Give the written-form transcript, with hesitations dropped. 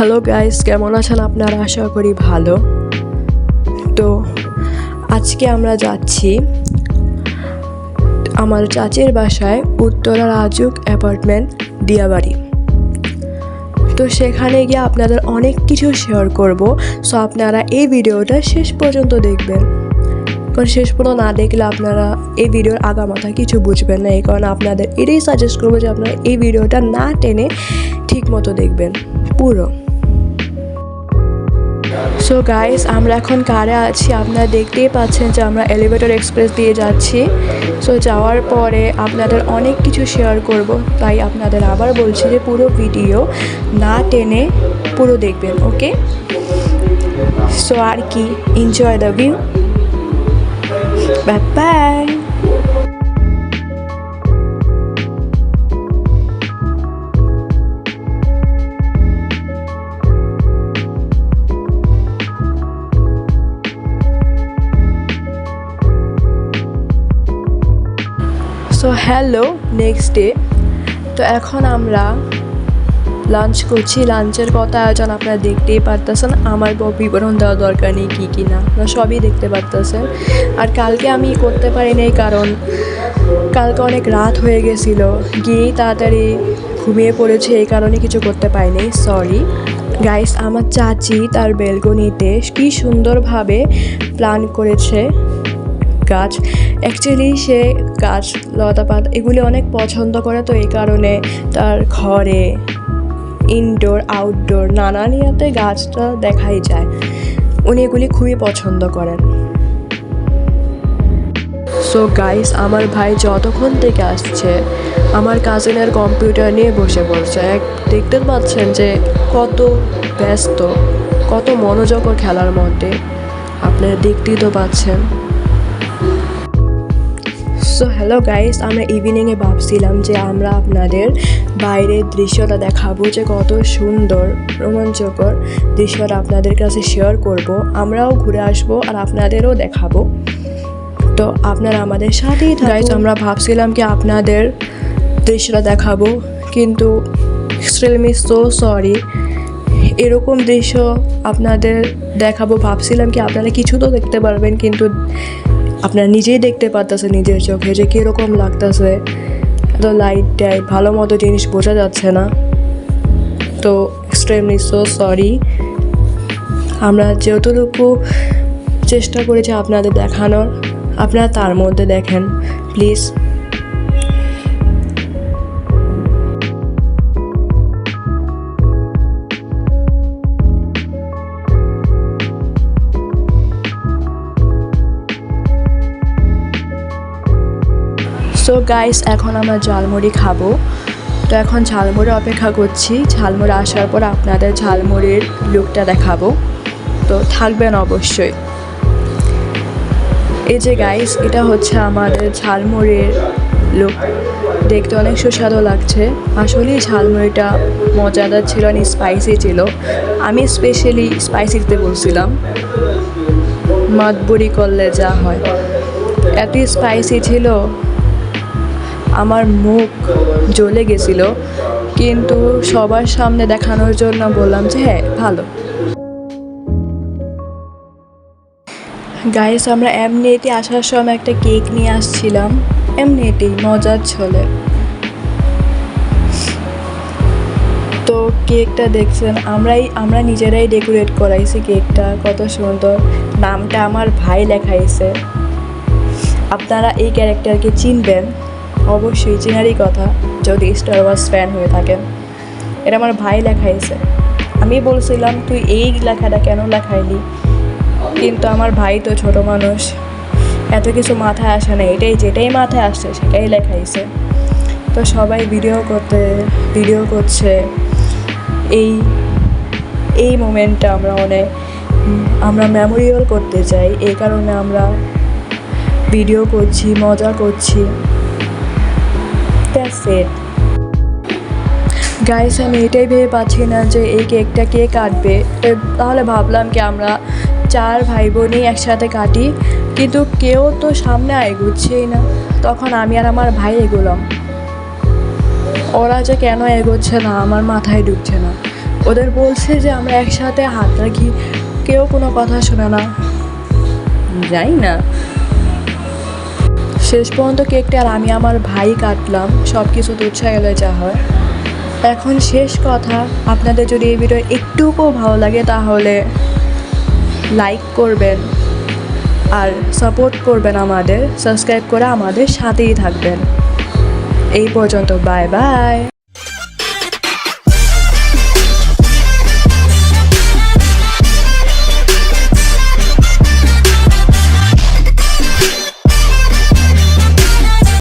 Hello guys, কেমন আছেন আপনারা? আশা করি ভালো। তো আজকে আমরা যাচ্ছি আমার চাচির বাসায়, উত্তরা রাজুক অ্যাপার্টমেন্ট, দিয়াবাড়ি। তো সেখানে গিয়ে আপনাদের অনেক কিছু শেয়ার করব। সো আপনারা এই ভিডিওটা শেষ পর্যন্ত দেখবেন, কারণ শেষ পর্যন্ত না দেখলে আপনারা এই ভিডিওর আগামাথা কিছু বুঝবেন না। এই কারণে আপনাদের এটাই সাজেস্ট করবো যে আপনারা এই ভিডিওটা না টেনে ঠিক মতো দেখবেন পুরো। সো গাইস, আমরা এখন কারে আছি, আপনারা দেখতেই পাচ্ছেন যে আমরা এলিভেটর এক্সপ্রেস দিয়ে যাচ্ছি। সো যাওয়ার পরে আপনাদের অনেক কিছু শেয়ার করব, তাই আপনাদের আবার বলছি যে পুরো ভিডিও না টেনে পুরো দেখবেন, ওকে? সো আর কি, enjoy the view, bye bye. So hello, next day. তো এখন আমরা লাঞ্চ করছি। লাঞ্চের কথা আয়োজন আপনারা দেখতেই পারতেছেন, আমার বিবরণ দেওয়া দরকার নেই কী কী না, আপনারা সবই দেখতে পারতেছেন। আর কালকে আমি করতে পারি নাই, কারণ কালকে অনেক রাত হয়ে গেছিলো, গিয়েই তাড়াতাড়ি ঘুমিয়ে পড়েছে, এই কারণে কিছু করতে পারিনি, সরি গাইস। আমার চাচি তার বেলকনিতে কী সুন্দরভাবে প্ল্যান করেছে গাছ। অ্যাকচুয়ালি সে গাছ, লতাপাত এগুলি অনেক পছন্দ করে, তো এই কারণে তার ঘরে ইনডোর আউটডোর নানান ইয়াতে গাছটা দেখাই যায়। উনি এগুলি খুবই পছন্দ করেন। সো গাইস, আমার ভাই যতক্ষণ থেকে আসছে আমার কাজিনের কম্পিউটার নিয়ে বসে পড়ছে। দেখতে পাচ্ছেন যে কত ব্যস্ত, কত মনোযোগ ওর খেলার মধ্যে, আপনারা দেখতেই তো পাচ্ছেন। সো হ্যালো গাইস, আমরা ইভিনিংয়ে ভাবছিলাম যে আমরা আপনাদের বাইরের দৃশ্যটা দেখাবো, যে কত সুন্দর রোমাঞ্চকর দৃশ্যটা আপনাদের কাছে শেয়ার করব। আমরাও ঘুরে আসবো আর আপনাদেরও দেখাবো, তো আপনারা আমাদের সাথেই গাইস। আমরা ভাবছিলাম কি আপনাদের দৃশ্যটা দেখাবো, কিন্তু এক্সট্রিমলি সো সরি, এরকম দৃশ্য আপনাদের দেখাবো ভাবছিলাম কি আপনারা কিছু তো দেখতে পারবেন, কিন্তু আপনারা নিজেই দেখতে পারতেছেন নিজের চোখে যে কীরকম লাগতেছে। তো লাইট ভালো মতো জিনিস বোঝা যাচ্ছে না, তো এক্সট্রিমলি সো সরি। আমরা যতটুকু চেষ্টা করেছি আপনাদের দেখানোর, আপনারা তার মধ্যে দেখেন প্লিজ। সো গাইস, এখন আমরা ঝালমুড়ি খাবো। তো এখন ঝালমুড়ি অপেক্ষা করছি, ঝালমুড়ি আসার পর আপনাদের ঝালমুড়ির লুকটা দেখাবো, তো থাকবেন অবশ্যই। এই যে গাইস, এটা হচ্ছে আমাদের ঝালমুড়ির লুক, দেখতে অনেক সুস্বাদু লাগছে। আসলেই ঝালমুড়িটা মজাদার ছিল, অনেক স্পাইসি ছিল। আমি স্পেশালি স্পাইসি দিতে বলছিলাম, মাতবুরি করলে যা হয়, এত স্পাইসি ছিল আমার মুখ জ্বলে গেছিল, কিন্তু সবার সামনে দেখানোর জন্য বললাম যে হ্যাঁ ভালো। গাইস, আমরা এমনিতেই আসার সময় একটা কেক নিয়ে আসছিলাম, এমনিতেই মজার ছলে। তো কেকটা দেখছেন, আমরা নিজেরাই ডেকোরেট করাইছি কেকটা, কত সুন্দর। নামটা আমার ভাই লেখাইছে। আপনারা এই ক্যারেক্টারকে চিনবেন, অবশ্যই চেনারই কথা যদি স্টার ওয়ার্স ফ্যান হয়ে থাকেন। এটা আমার ভাই লেখাইছে। আমি বলছিলাম তুই এই লেখাটা কেন লেখাইলি, কিন্তু আমার ভাই তো ছোট মানুষ, এত কিছু মাথায় আসে না, যেটাই মাথায় আসছে সেটাই লেখাইছে। তো সবাই ভিডিও করছে, এই মোমেন্টটা আমরা মেমোরিয়াল করতে চাই, এই কারণে আমরা ভিডিও করছি, মজা করছি। গাইস, আমি এটাই ভেবে পাচ্ছি না যে এই কেকটা কে কাটবে। তাহলে ভাবলাম কি আমরা 4 ভাই বোনই একসাথে কাটি, কিন্তু কেউ তো সামনে এগোচ্ছেই না। তখন আমি আর আমার ভাই এগোলাম, ওরা যে কেন এগোচ্ছে না আমার মাথায় ঢুকছে না। ওদের বলছে যে আমরা একসাথে হাত রাখি, কেউ কোনো কথা শোনে না। যাই না। শেষ পর্যন্ত কেকটা আর আমি আমার ভাই কাটলাম, সব কিছু তুচ্ছা গেলে যা হয়। এখন শেষ কথা, আপনাদের যদি এই ভিডিও একটুকুও ভালো লাগে তাহলে লাইক করবেন আর সাপোর্ট করবেন, আমাদের সাবস্ক্রাইব করে আমাদের সাথেই থাকবেন। এই পর্যন্ত, বাই বাই।